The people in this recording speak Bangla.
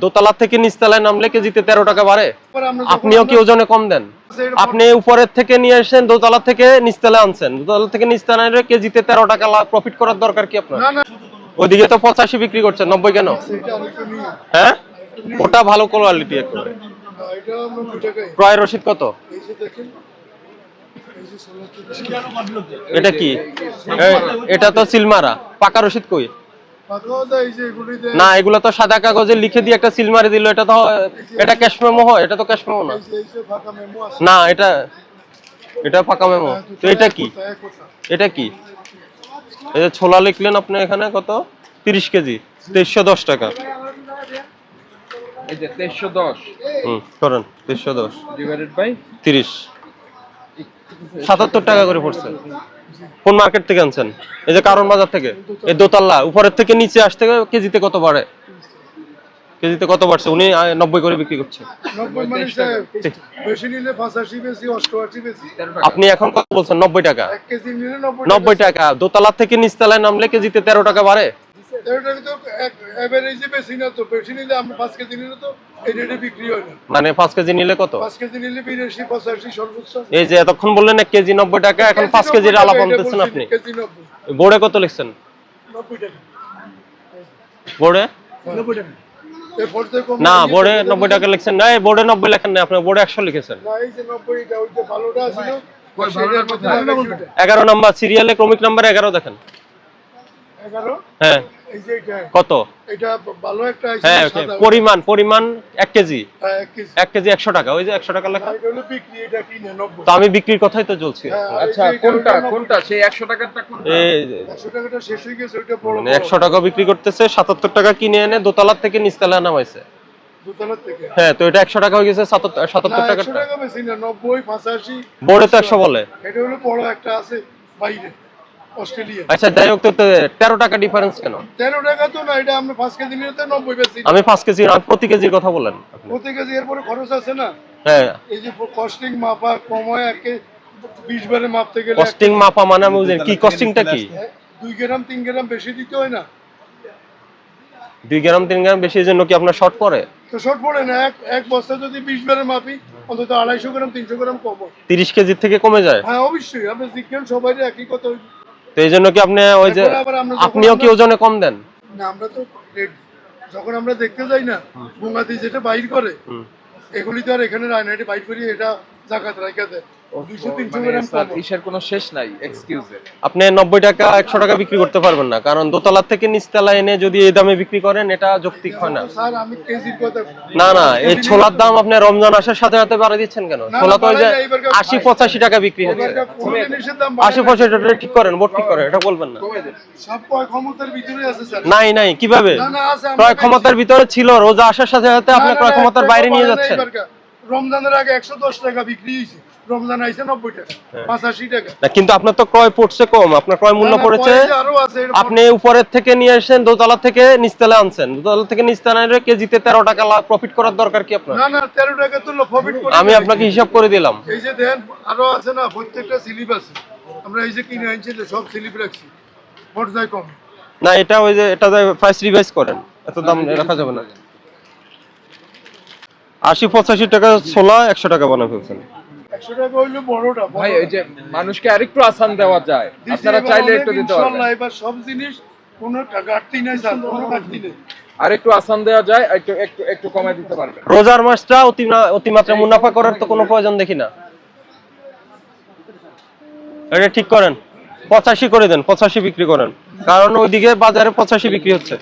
দোতলা থেকে নিচতলায় নামলে কেজিতে 13 টাকা বাড়ে। আপনিও কি ওজনে কম দেন? আপনি উপরের থেকে নিয়ে আসেন, দোতলা থেকে নিচতলায় আনছেন, দোতলা থেকে নিচতলায় কেজিতে 13 টাকা প্রফিট করার দরকার কি আপনার? ওইদিকে তো 85 বিক্রি করছেন, 90 কেন? হ্যাঁ, ওটা ভালো কোয়ালিটি একেবারে। ক্রয় রসিদ কত? এটা কি? এটা তো সিলমারা, পাকা রসিদ কই? না, এগুলো তো সাদা কাগজে লিখে দিয়ে একটা সিল মারি দিল। এটা তো, এটা ক্যাশ মেমো হয়? এটা তো ক্যাশ মেমো না। না, এটা পাকা মেমো। তো এটা কি? এটা কি? এই যে ছোলা লিখলেন আপনি এখানে কত? 30 কেজি 2310 টাকা। এই যে 2310 করেন 2310 ডিভাইডেড বাই 30, 77 টাকা করে পড়ছে। কোন মার্কেট থেকে আনছেন? এই যে কারণ বাজার থেকে। এই দোতলা উপরের থেকে নিচে আসতে কেজিতে কত বাড়ে? কেজিতে কত বাড়ছে? উনি 90 করে বিক্রি করছে। আপনি এখন কত বলছেন? 90 টাকা। 90 টাকা। দোতলা থেকে নিচতলায় নামলে কেজিতে 13 টাকা বাড়ে। মানে 5 কেজি নিলে কত? এই যে এতক্ষণ বললেন 1 কেজি 90 টাকা, এখন 5 কেজির আলাপ আনতেছেন আপনি। বোর্ডে কত লিখছেন? বোর্ডে না, বোর্ডে 90 টাকা লিখছেন না। এই বোর্ডে 90 লেখেন না, আপনি বোর্ডে 100 লিখেছেন। 11 নাম্বার সিরিয়ালে ক্রমিক নাম্বার 11 দেখেন। 11? হ্যাঁ। এই যে কত? এটা ভালো একটা আছে। হ্যাঁ, পরিমাণ 1 কেজি। 1 কেজি 100 টাকা। ওই যে 100 টাকা লেখা। এটা হলো বিক্রি, এটা কিনে 90। তো আমি বিক্রির কথাই তো বলছি। আচ্ছা, কোনটা সেই 100 টাকারটা কোনটা? এই 100 টাকাটা শেষ হয়ে গেছে, ওইটা বড়। মানে 100 টাকা বিক্রি করতেছে, 77 টাকা কিনে এনে দোতলা থেকে নিচতলা নামাইছে। দোতলা থেকে? হ্যাঁ, তো এটা 100 টাকা হয়ে গেছে। 77 টাকা। 100 টাকা বেশি না, 90 85। বোর্ডে তো 100 বলে। এটা হলো বড় একটা আছে বাইরে, অস্ট্রেলিয়া। আচ্ছা, যাই হোক, তো 13 টাকা ডিফারেন্স কেন? 13 টাকা তো না, এটা আমরা 5 কেজি নিতে 90 বেশি। আমি 5 কেজি আর প্রতি কেজির কথা বলেন আপনি। প্রতি কেজি এর পরে খরচ আছে না? হ্যাঁ, এই যে কস্টিং মাপা কমায় একে 20 বারে মাপতে গেলে কস্টিং মাপা মানে আমি বুঝি কি? কস্টিংটা কি? 2 গ্রাম 3 গ্রাম বেশি দিতে হয় না? 2 গ্রাম 3 গ্রাম বেশি জন্য কি আপনার শর্ট পড়ে? তো শর্ট পড়ে না। এক বস্তা যদি 20 বারে মাপি, অন্তত 250 গ্রাম 300 গ্রাম কম হয়। 30 কেজি থেকে কমে যায়? হ্যাঁ, অবশ্যই। আপনি জিজ্ঞেস সবাই একই কথা। তো এই জন্য কি আপনি ওই যে আপনিও কি ওজনে কম দেন? না, আমরা তো যখন আমরা দেখতে যাই না, বুঙ্গাতি যেটা বাইর করে, এগুলি তো আর এখানে রায় না, এটা বাইর করি, এটা জাকাত রাখা দেয়। 200-300 গ্রাম কম। ইসের কোনো শেষ নাই, এক্সকিউজের। আপনি 90 টাকা 100 টাকা বিক্রি করতে পারবেন না, কারণ দোতলা থেকে নিচতলা এনে যদি এই দামে বিক্রি করেন, এটা যৌক্তিক হয় না। স্যার, আমি কেজির কথা না, এই ছোলার দাম আপনি রমজান আসার সাথে সাথে বাড়িয়ে দিচ্ছেন কেন? ছোলা তো ওই যে 80-85 টাকা বিক্রি হচ্ছে। 80-85 টাকা ঠিক করেন, বোর্ড ঠিক করেন, এটা বলবেন না। সব ক্রয় ক্ষমতার ভিতরে আছে স্যার। নাই, কিভাবে? ক্রয় ক্ষমতার ভিতরে ছিল, রোজা আসার সাথে সাথে আপনি ক্রয় ক্ষমতার বাইরে নিয়ে যাচ্ছেন। রমজানের আগে 110 টাকা বিক্রি হয়েছে, রমজান আইছে 90 টাকা 85 টাকা। না, কিন্তু আপনার তো ক্রয় পড়ছে কম, আপনার ক্রয় মূল্য পড়েছে। আপনি উপরের থেকে নিয়ে আসেন, দোতলা থেকে নিচতলা আনছেন, দোতলা থেকে নিচতলা এনে কেজিতে 13 টাকা প্রফিট করার দরকার কি আপনার? না, 13 টাকা তো প্রফিট করে আমি আপনাকে হিসাব করে দিলাম। এই যে দেন, আরো আছে না, প্রত্যেকটা স্লিপ আছে। আমরা এই যে কিনে আনছি, সব স্লিপ রাখছি, পর্যায় কম না। এটা ওই যে এটা প্রাইস রিভাইজ করেন, এত দাম রাখা যাবে না। 80-85 টাকা ছোলা 100 টাকা বানায় ফেলছেন। 100 টাকা হইলো বড়টা। ভাই, এই যে মানুষকে আরেকটু আসান দেওয়া যায়, আপনারা চাইলে একটু দিতে পারবেন। ইনশাআল্লাহ এবার সব জিনিস কোনো ঘাটতি নাই স্যার, কোনো ঘাটতি নেই। আরেকটু আসান দেওয়া যায়, একটু কমায় দিতে পারবেন। রোজার মাসটা অতিমাত্রা মুনাফা করার তো কোনো প্রয়োজন দেখি না। এটা ঠিক করেন, 85 করে দেন, 85 বিক্রি করেন, কারণ ওইদিকে বাজারে 85 বিক্রি হচ্ছে।